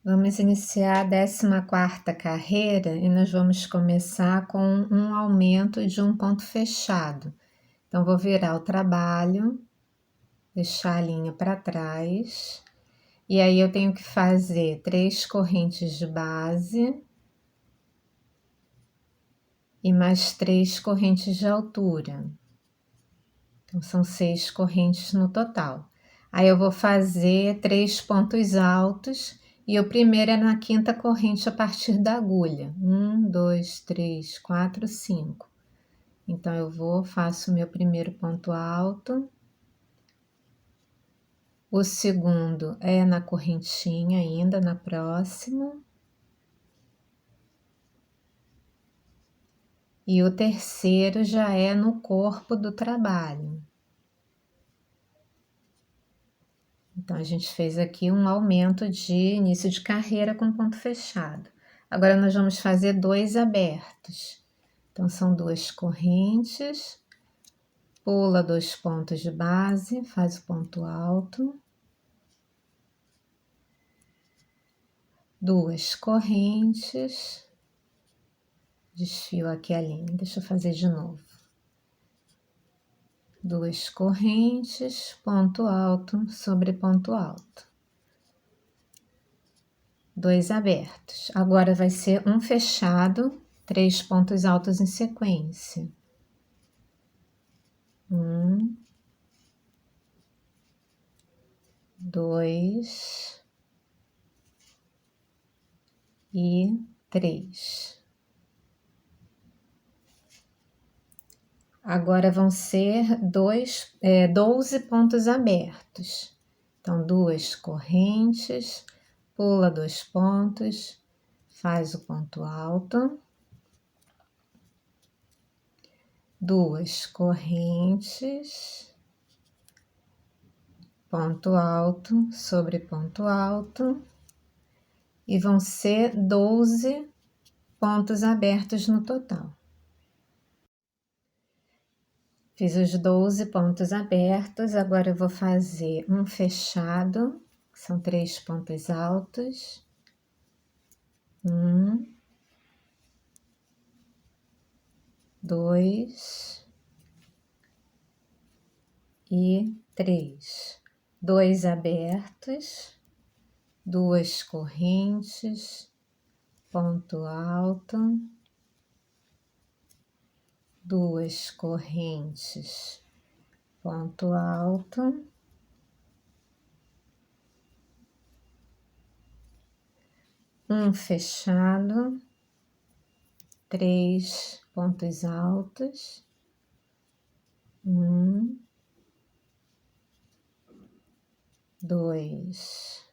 Vamos iniciar a 14ª carreira e nós vamos começar com um aumento de um ponto fechado. Então, vou virar o trabalho, deixar a linha para trás, e aí eu tenho que fazer 3 correntes de base e mais 3 correntes de altura. Então, são 6 correntes no total. Aí eu vou fazer 3 pontos altos e o primeiro é na 5ª corrente a partir da agulha. 1, 2, 3, 4, 5. Então, faço o meu primeiro ponto alto. O segundo é na correntinha ainda, na próxima. E o terceiro já é no corpo do trabalho. Então, a gente fez aqui um aumento de início de carreira com ponto fechado. Agora, nós vamos fazer 2 abertos. Então, são 2 correntes, pula 2 pontos de base, faz o ponto alto. 2 correntes, desfio aqui a linha, deixa eu fazer de novo. 2 correntes, ponto alto sobre ponto alto. 2 abertos. Agora vai ser um fechado, 3 pontos altos em sequência. 1, 2 e 3. Agora vão ser 12 pontos abertos. Então, 2 correntes, pula 2 pontos, faz o ponto alto. 2 correntes, ponto alto sobre ponto alto. E vão ser 12 pontos abertos no total. Fiz os 12 pontos abertos, agora eu vou fazer um fechado, são 3 pontos altos. 1, 2 e 3. 2 abertos, 2 correntes, ponto alto. 2 correntes, ponto alto. Um fechado, 3 pontos altos. 1, 2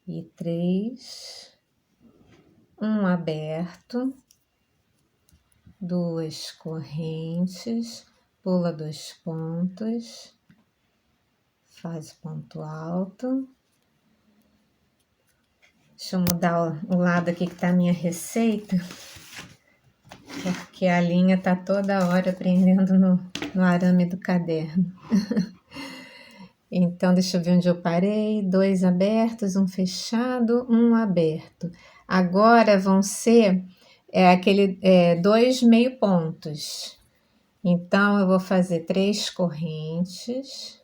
e 3. Um aberto. 2 correntes, pula 2 pontos, faz ponto alto. Deixa eu mudar o lado aqui que tá a minha receita, porque a linha tá toda hora prendendo no arame do caderno. Então, deixa eu ver onde eu parei. 2 abertos, um fechado, um aberto. Agora vão ser 2 meio pontos. Então, eu vou fazer 3 correntes.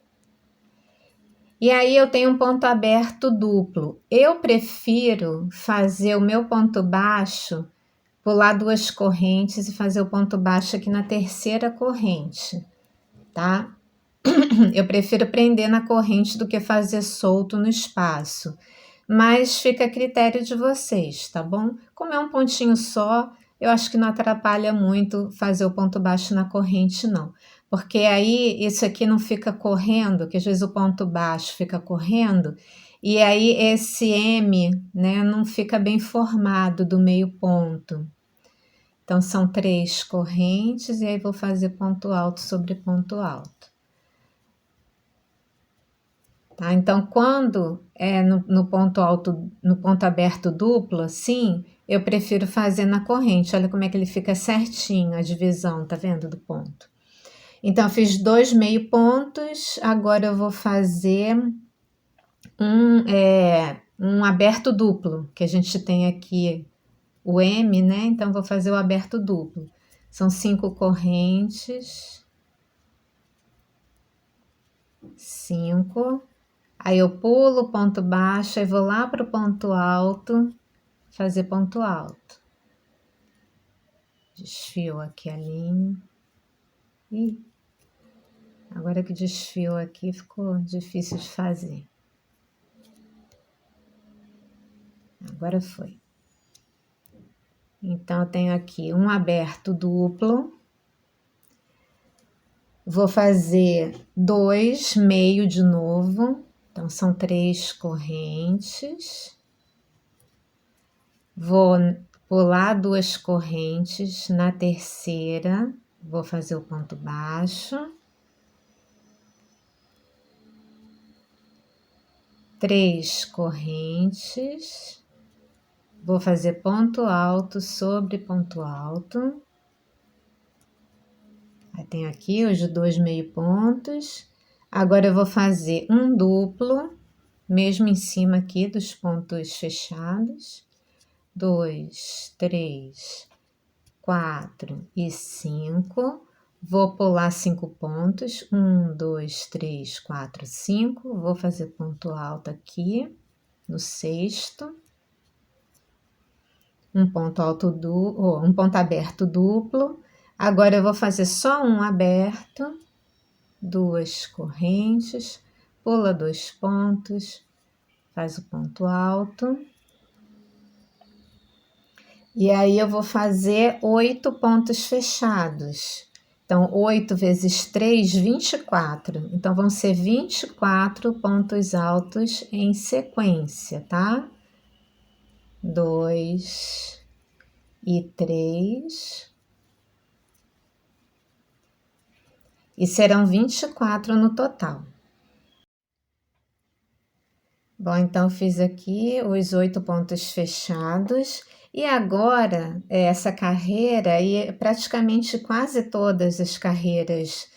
E aí, eu tenho um ponto aberto duplo. Eu prefiro fazer o meu ponto baixo, pular 2 correntes e fazer o ponto baixo aqui na terceira corrente, tá? Eu prefiro prender na corrente do que fazer solto no espaço. Mas fica a critério de vocês, tá bom? Como é um pontinho só, eu acho que não atrapalha muito fazer o ponto baixo na corrente, não. Porque aí isso aqui não fica correndo, que às vezes o ponto baixo fica correndo, e aí esse M, né, não fica bem formado do meio ponto. Então, são 3 correntes, e aí vou fazer ponto alto sobre ponto alto. Tá? Então, quando é no ponto alto, no ponto aberto duplo, assim, eu prefiro fazer na corrente. Olha como é que ele fica certinho, a divisão, tá vendo, do ponto. Então, eu fiz 2 meio pontos, agora eu vou fazer um aberto duplo, que a gente tem aqui o M, né? Então, vou fazer o aberto duplo. São 5 correntes, 5. Aí eu pulo ponto baixo e vou lá para o ponto alto, fazer ponto alto. Desfio aqui a linha. Ih, agora que desfiou aqui ficou difícil de fazer. Agora foi. Então, eu tenho aqui um aberto duplo. Vou fazer 2 meio de novo. Então, são 3 correntes. Vou pular 2 correntes. Na terceira, vou fazer o ponto baixo. 3 correntes. Vou fazer ponto alto sobre ponto alto. Aí tenho aqui os 2 meio pontos. Agora eu vou fazer um duplo, mesmo em cima aqui dos pontos fechados. 2, 3, 4 e 5. Vou pular 5 pontos. 1, 2, 3, 4, 5. Vou fazer ponto alto aqui no sexto. Um ponto alto um ponto aberto duplo. Agora eu vou fazer só um aberto, 2 correntes, pula 2 pontos, faz o ponto alto. E aí eu vou fazer 8 pontos fechados. Então, 8 vezes 3, 24. Então, vão ser 24 pontos altos em sequência, tá? 2 e 3. E serão 24 no total. Bom, então fiz aqui os 8 pontos fechados. E agora, essa carreira, e praticamente quase todas as carreiras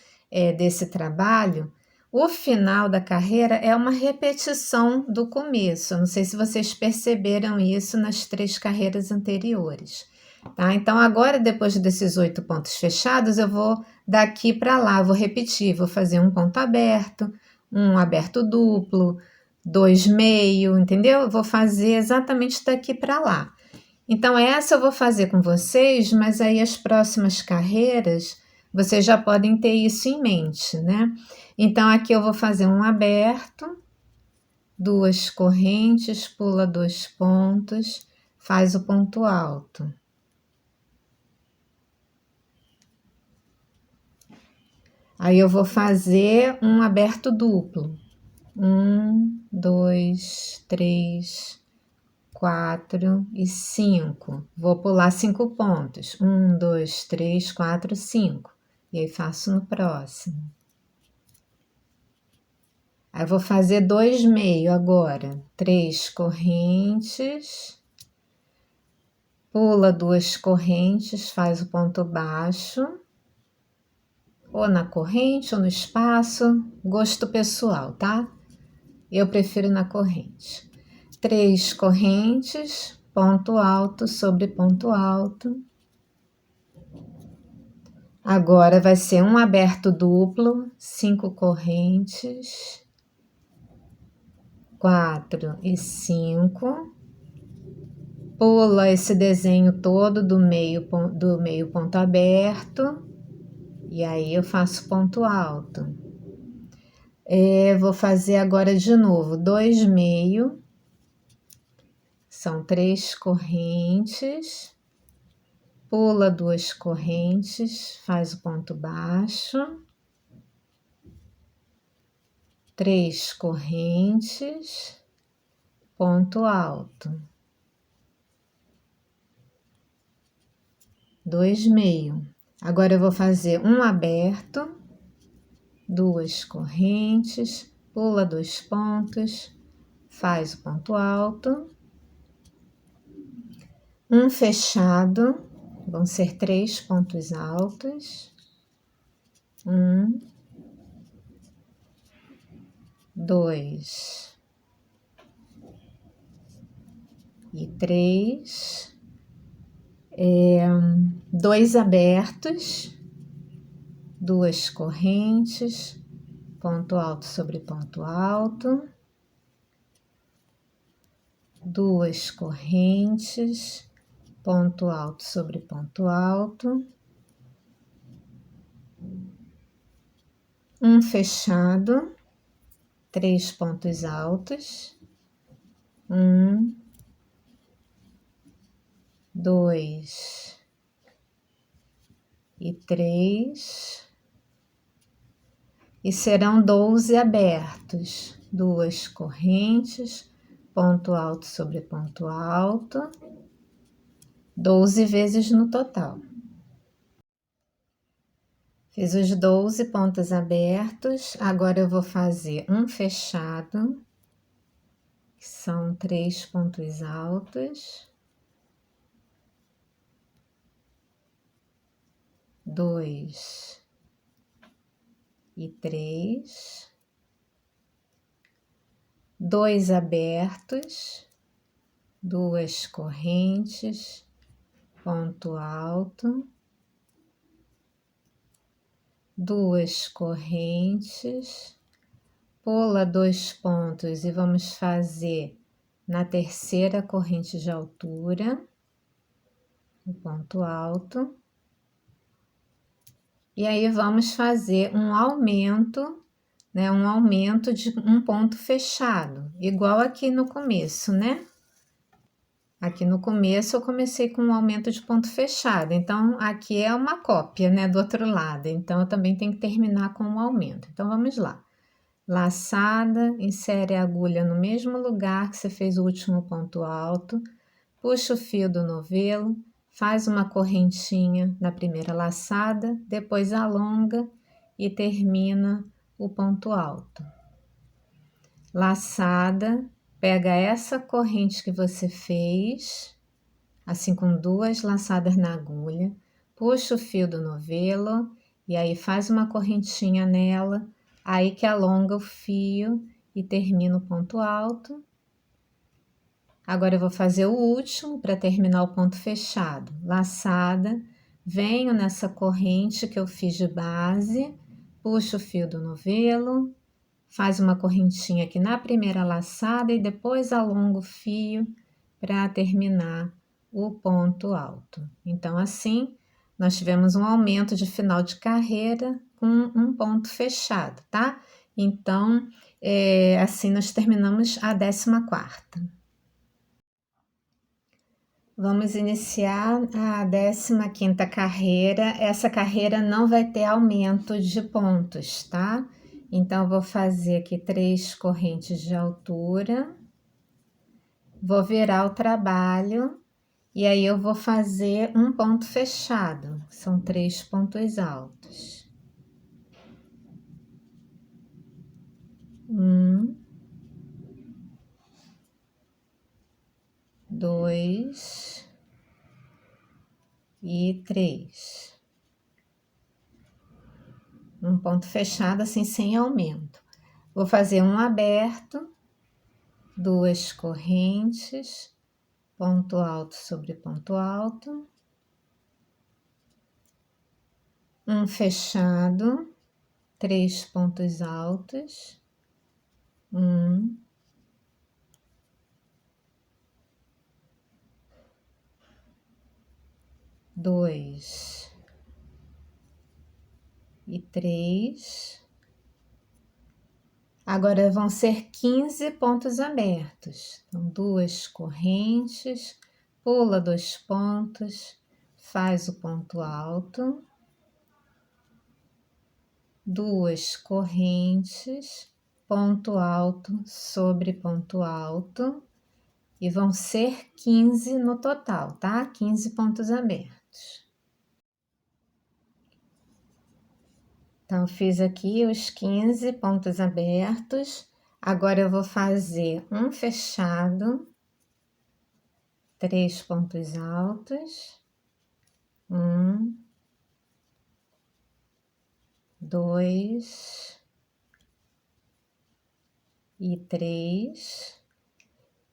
desse trabalho, o final da carreira é uma repetição do começo. Não sei se vocês perceberam isso nas 3 carreiras anteriores. Tá? Então, agora, depois desses 8 pontos fechados, eu vou daqui para lá, vou repetir, vou fazer um ponto aberto, um aberto duplo, 2 meio, entendeu? Eu vou fazer exatamente daqui para lá. Então, essa eu vou fazer com vocês, mas aí as próximas carreiras, vocês já podem ter isso em mente, né? Então, aqui eu vou fazer um aberto, 2 correntes, pula 2 pontos, faz o ponto alto. Aí eu vou fazer um aberto duplo. 1, 2, 3, 4 e 5. Vou pular 5 pontos. 1, 2, 3, 4, 5. E aí faço no próximo. Aí vou fazer 2 meio agora. 3 correntes. Pula 2 correntes, faz o ponto baixo. Ou na corrente ou no espaço, gosto pessoal, tá? Eu prefiro na corrente. 3 correntes, ponto alto sobre ponto alto. Agora vai ser um aberto duplo, 5 correntes, 4 e 5. Pula esse desenho todo do meio ponto aberto. E aí eu faço ponto alto. Vou fazer agora de novo 2 meio. São 3 correntes. Pula 2 correntes, faz o ponto baixo. 3 correntes, ponto alto. 2 meio. Agora eu vou fazer um aberto, 2 correntes, pula 2 pontos, faz o ponto alto. Um fechado, vão ser 3 pontos altos. 1, 2, e 3, 2 abertos, 2 correntes, ponto alto sobre ponto alto, 2 correntes, ponto alto sobre ponto alto, um fechado, 3 pontos altos, 1, 2 e 3, e serão 12 abertos, 2 correntes, ponto alto sobre ponto alto, 12 vezes no total. Fiz os 12 pontos abertos, agora eu vou fazer um fechado, que são 3 pontos altos, 2 e 3, 2 abertos, 2 correntes, ponto alto, 2 correntes, pula 2 pontos e vamos fazer na terceira corrente de altura, o ponto alto, e aí vamos fazer um aumento, né? Um aumento de um ponto fechado, igual aqui no começo, né? Aqui no começo eu comecei com um aumento de ponto fechado, então aqui é uma cópia, né, do outro lado, então eu também tenho que terminar com um aumento. Então vamos lá. Laçada, insere a agulha no mesmo lugar que você fez o último ponto alto, puxa o fio do novelo, faz uma correntinha na primeira laçada, depois alonga e termina o ponto alto. Laçada, pega essa corrente que você fez, assim com 2 laçadas na agulha, puxa o fio do novelo e aí faz uma correntinha nela, aí que alonga o fio e termina o ponto alto. Agora eu vou fazer o último para terminar o ponto fechado. Laçada, venho nessa corrente que eu fiz de base, puxo o fio do novelo, faz uma correntinha aqui na primeira laçada e depois alonga o fio para terminar o ponto alto. Então, assim, nós tivemos um aumento de final de carreira com um ponto fechado, tá? Então, assim nós terminamos a 14ª. Vamos iniciar a 15ª carreira. Essa carreira não vai ter aumento de pontos, tá? Então, eu vou fazer aqui 3 correntes de altura, vou virar o trabalho e aí eu vou fazer um ponto fechado, são 3 pontos altos. 1, 2 e 3. Um ponto fechado assim sem aumento. Vou fazer um aberto, 2 correntes, ponto alto sobre ponto alto, um fechado, 3 pontos altos, 1, 2 e 3. Agora vão ser 15 pontos abertos. Então, 2 correntes, pula 2 pontos, faz o ponto alto, 2 correntes, ponto alto sobre ponto alto, e vão ser 15 no total, tá? 15 pontos abertos. Então, fiz aqui os 15 pontos abertos. Agora eu vou fazer um fechado, 3 pontos altos, 1, 2 e 3.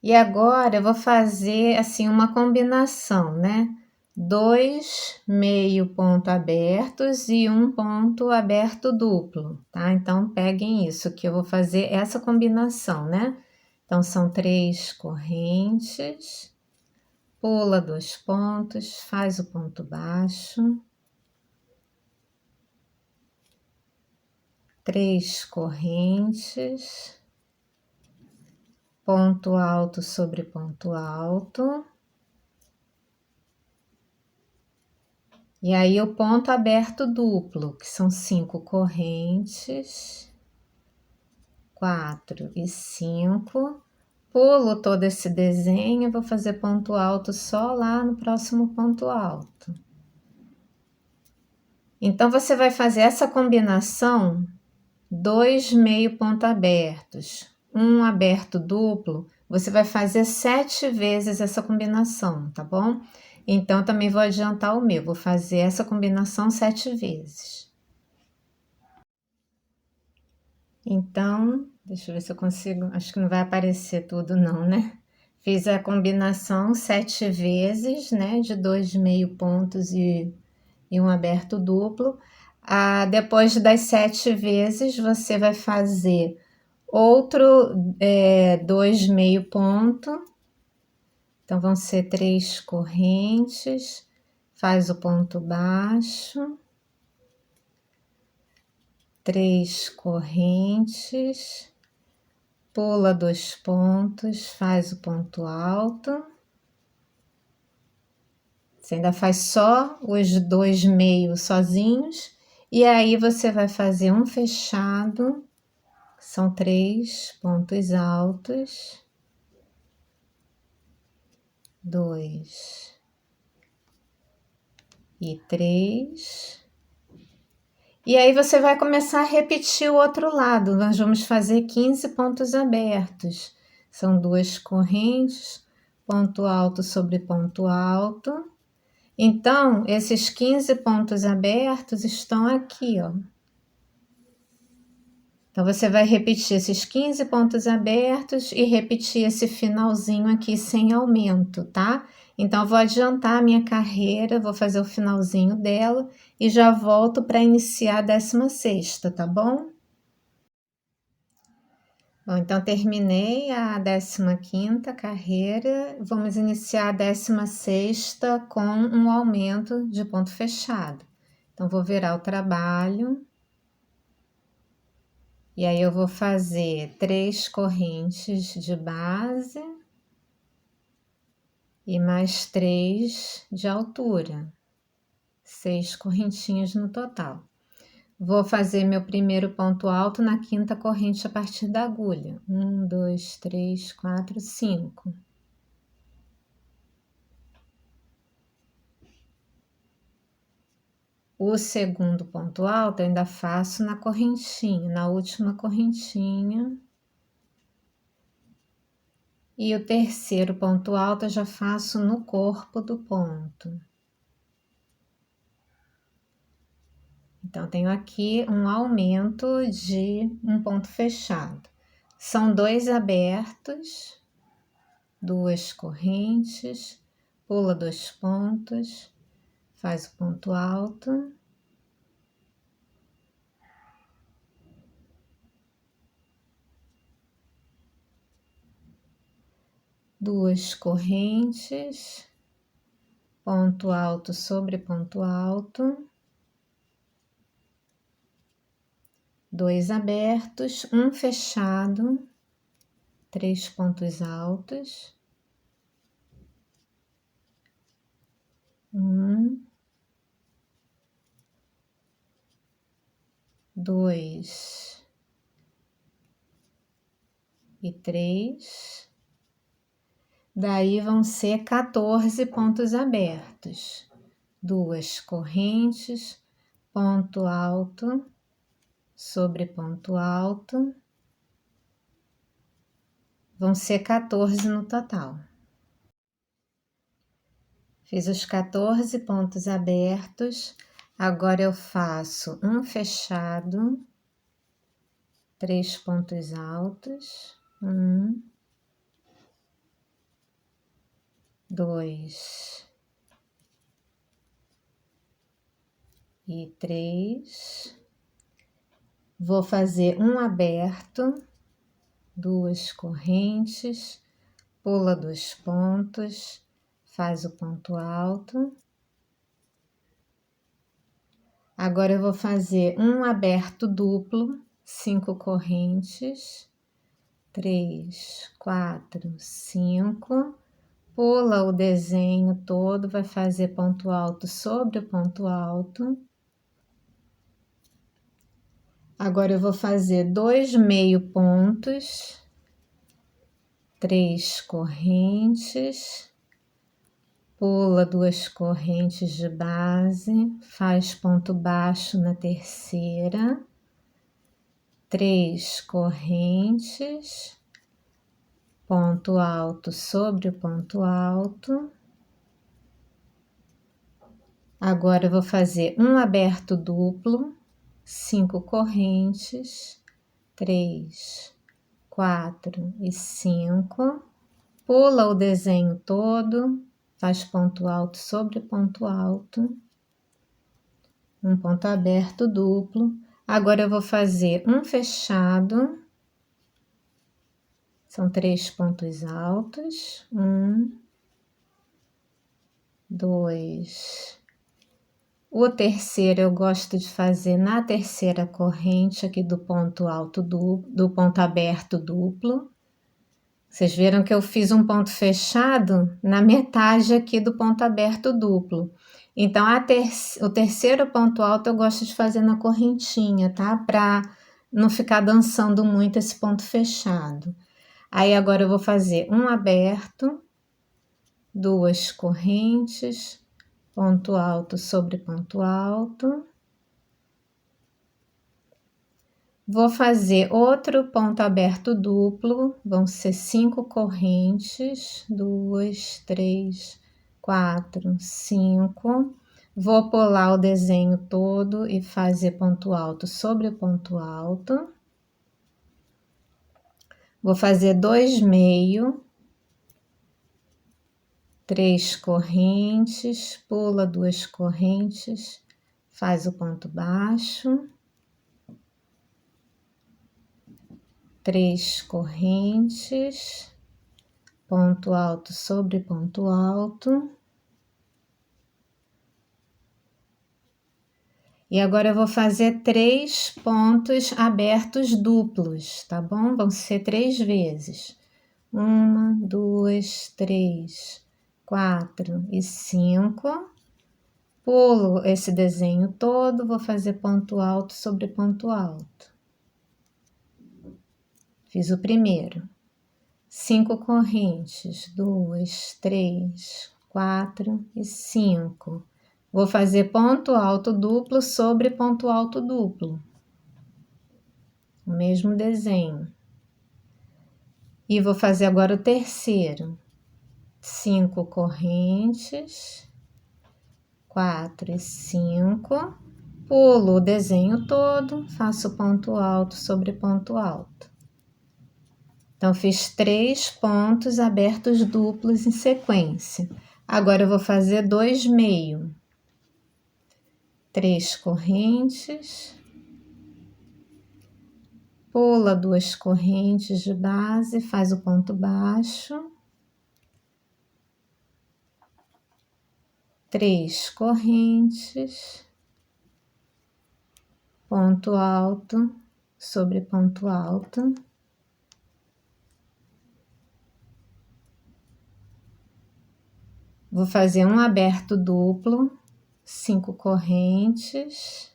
E agora eu vou fazer assim uma combinação, né? 2 meio ponto abertos e um ponto aberto duplo, tá? Então peguem isso que eu vou fazer essa combinação, né? Então são 3 correntes, pula 2 pontos, faz o ponto baixo, 3 correntes, ponto alto sobre ponto alto. E aí o ponto aberto duplo, que são 5 correntes, 4 e 5. Pulo todo esse desenho, vou fazer ponto alto só lá no próximo ponto alto. Então você vai fazer essa combinação, 2 meio ponto abertos, um aberto duplo, você vai fazer 7 vezes essa combinação, tá bom? Então também vou adiantar o meu, vou fazer essa combinação 7 vezes. Então, deixa eu ver se eu consigo, acho que não vai aparecer tudo não, né? Fiz a combinação 7 vezes, né, de 2 meio pontos e um aberto duplo. Depois das 7 vezes, você vai fazer outro 2 meio ponto. Então, vão ser 3 correntes, faz o ponto baixo, 3 correntes, pula 2 pontos, faz o ponto alto. Você ainda faz só os 2 meios sozinhos, e aí você vai fazer um fechado, são 3 pontos altos, 2 e 3. E aí você vai começar a repetir o outro lado. Nós vamos fazer 15 pontos abertos. São 2 correntes, ponto alto sobre ponto alto. Então, esses 15 pontos abertos estão aqui, ó. Então, você vai repetir esses 15 pontos abertos e repetir esse finalzinho aqui sem aumento, tá? Então, eu vou adiantar a minha carreira, vou fazer o finalzinho dela e já volto para iniciar a 16ª, tá bom? Bom, então terminei a 15ª carreira, vamos iniciar a 16ª com um aumento de ponto fechado. Então, vou virar o trabalho. E aí eu vou fazer 3 correntes de base e mais 3 de altura, 6 correntinhas no total. Vou fazer meu primeiro ponto alto na 5ª corrente a partir da agulha. 1, 2, 3, 4, 5. O segundo ponto alto eu ainda faço na correntinha, na última correntinha. E o terceiro ponto alto eu já faço no corpo do ponto. Então, tenho aqui um aumento de um ponto fechado. São 2 abertos, 2 correntes, pula 2 pontos, faz o ponto alto. Duas correntes, ponto alto sobre ponto alto. 2 abertos, um fechado, 3 pontos altos. 1, 2 e 3. Daí vão ser 14 pontos abertos, 2 correntes, ponto alto sobre ponto alto. Vão ser 14 no total. Fiz os 14 pontos abertos, agora eu faço um fechado, 3 pontos altos, 1, 2 e 3. Vou fazer um aberto, 2 correntes, pula 2 pontos, faz o ponto alto. Agora eu vou fazer um aberto duplo, 5 correntes, 3, 4, 5, pula o desenho todo, vai fazer ponto alto sobre o ponto alto. Agora eu vou fazer 2 meio pontos, 3 correntes, pula 2 correntes de base, faz ponto baixo na terceira, 3 correntes, ponto alto sobre o ponto alto. Agora eu vou fazer um aberto duplo, 5 correntes, 3, 4 e 5, pula o desenho todo, faz ponto alto sobre ponto alto, um ponto aberto duplo. Agora eu vou fazer um fechado, são 3 pontos altos, 1, 2. O terceiro eu gosto de fazer na terceira corrente aqui do ponto alto do ponto aberto duplo. Vocês viram que eu fiz um ponto fechado na metade aqui do ponto aberto duplo. Então, o terceiro ponto alto eu gosto de fazer na correntinha, tá? Para não ficar dançando muito esse ponto fechado. Aí agora eu vou fazer um aberto, 2 correntes, ponto alto sobre ponto alto. Vou fazer outro ponto aberto duplo, vão ser 5 correntes, 2, 3, 4, 5. Vou pular o desenho todo e fazer ponto alto sobre ponto alto. Vou fazer 2 meio, 3 correntes, pula 2 correntes, faz o ponto baixo. 3 correntes, ponto alto sobre ponto alto. E agora eu vou fazer 3 pontos abertos duplos, tá bom? Vão ser 3 vezes. 1, 2, 3, 4 e 5. Pulo esse desenho todo, vou fazer ponto alto sobre ponto alto. Fiz o primeiro. 5 correntes, 2, 3, 4 e 5. Vou fazer ponto alto duplo sobre ponto alto duplo. O mesmo desenho. E vou fazer agora o terceiro. 5 correntes, 4 e 5. Pulo o desenho todo, faço ponto alto sobre ponto alto. Então, fiz 3 pontos abertos duplos em sequência. Agora, eu vou fazer 2 meio. 3 correntes. Pula 2 correntes de base, faz o ponto baixo. 3 correntes. Ponto alto sobre ponto alto. Vou fazer um aberto duplo, 5 correntes,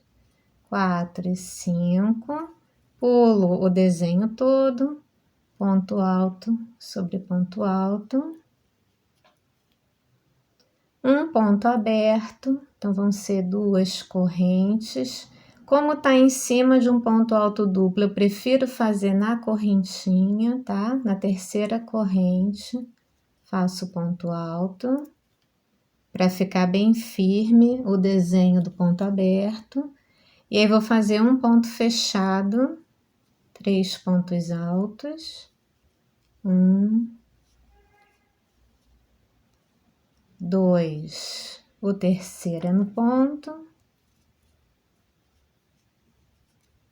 4 e 5, pulo o desenho todo, ponto alto sobre ponto alto, um ponto aberto, então vão ser 2 correntes. Como tá em cima de um ponto alto duplo, eu prefiro fazer na correntinha, tá? Na terceira corrente, faço ponto alto, para ficar bem firme o desenho do ponto aberto. E aí vou fazer um ponto fechado, 3 pontos altos, 1, 2, o terceiro é no ponto,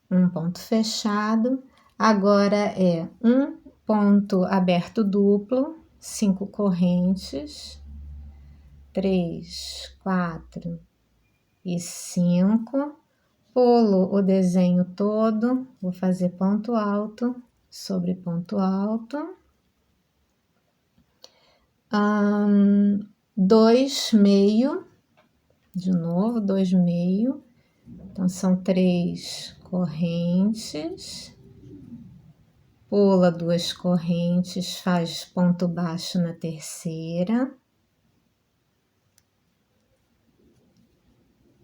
um ponto fechado. Agora é um ponto aberto duplo, 5 correntes, 3, 4 e 5. Pulo o desenho todo, vou fazer ponto alto sobre ponto alto. 2 meio, de novo, 2 meio. Então, são 3 correntes. Pula 2 correntes, faz ponto baixo na terceira.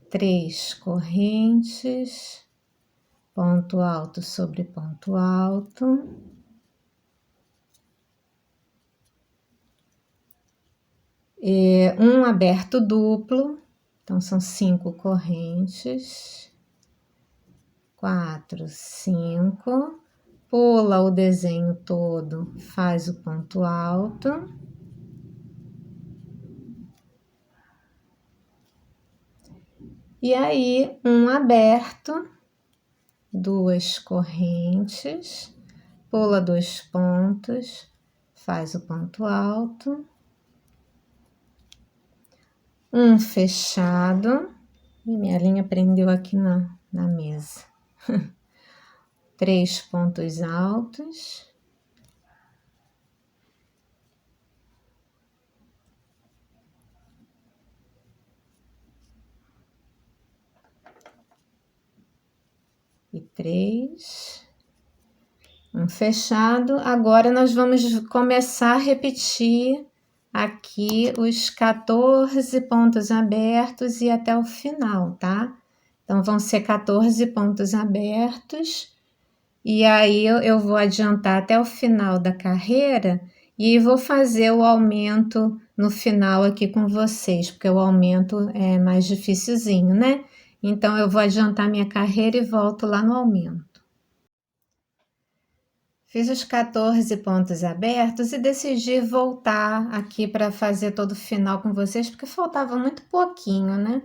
3 correntes, ponto alto sobre ponto alto. Um aberto duplo, então são 5 correntes, 4, 5, pula o desenho todo, faz o ponto alto. E aí, um aberto, 2 correntes, pula 2 pontos, faz o ponto alto. Um fechado, e minha linha prendeu aqui na mesa. 3 pontos altos. E 3. Um fechado. Agora nós vamos começar a repetir aqui os 14 pontos abertos e até o final, tá? Então, vão ser 14 pontos abertos. E aí, eu vou adiantar até o final da carreira e vou fazer o aumento no final aqui com vocês, porque o aumento é mais dificilzinho, né? Então, eu vou adiantar minha carreira e volto lá no aumento. Fiz os 14 pontos abertos e decidi voltar aqui para fazer todo o final com vocês, porque faltava muito pouquinho, né?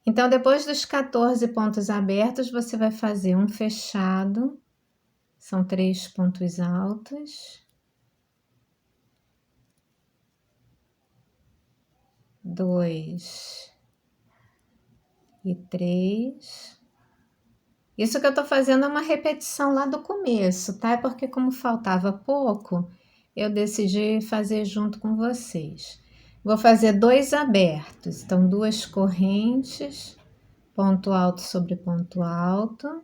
Então, depois dos 14 pontos abertos, você vai fazer um fechado, são 3 pontos altos, 2 e 3. Isso que eu tô fazendo é uma repetição lá do começo, tá? É porque como faltava pouco, eu decidi fazer junto com vocês. Vou fazer 2 abertos, então 2 correntes, ponto alto sobre ponto alto,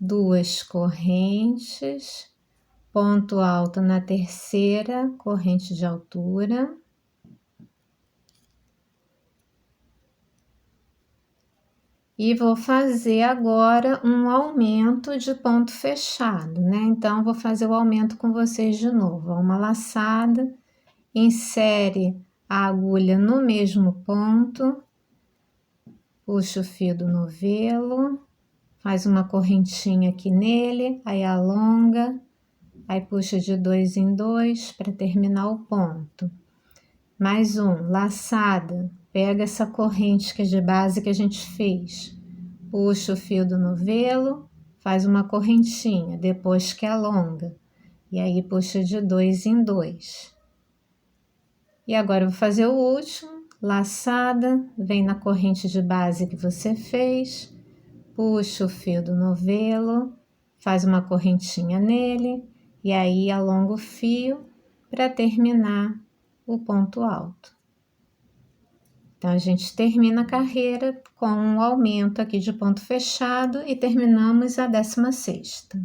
2 correntes, ponto alto na terceira corrente de altura. E vou fazer agora um aumento de ponto fechado, né? Então, vou fazer o aumento com vocês de novo. Uma laçada, insere a agulha no mesmo ponto, puxa o fio do novelo, faz uma correntinha aqui nele, aí alonga, aí puxa de 2 em 2 para terminar o ponto. Mais um, laçada, pega essa corrente que é de base que a gente fez, puxa o fio do novelo, faz uma correntinha, depois que alonga, e aí puxa de 2 em 2. E agora eu vou fazer o último, laçada, vem na corrente de base que você fez, puxa o fio do novelo, faz uma correntinha nele, e aí alonga o fio para terminar o ponto alto. Então, a gente termina a carreira com um aumento aqui de ponto fechado e terminamos a 16ª.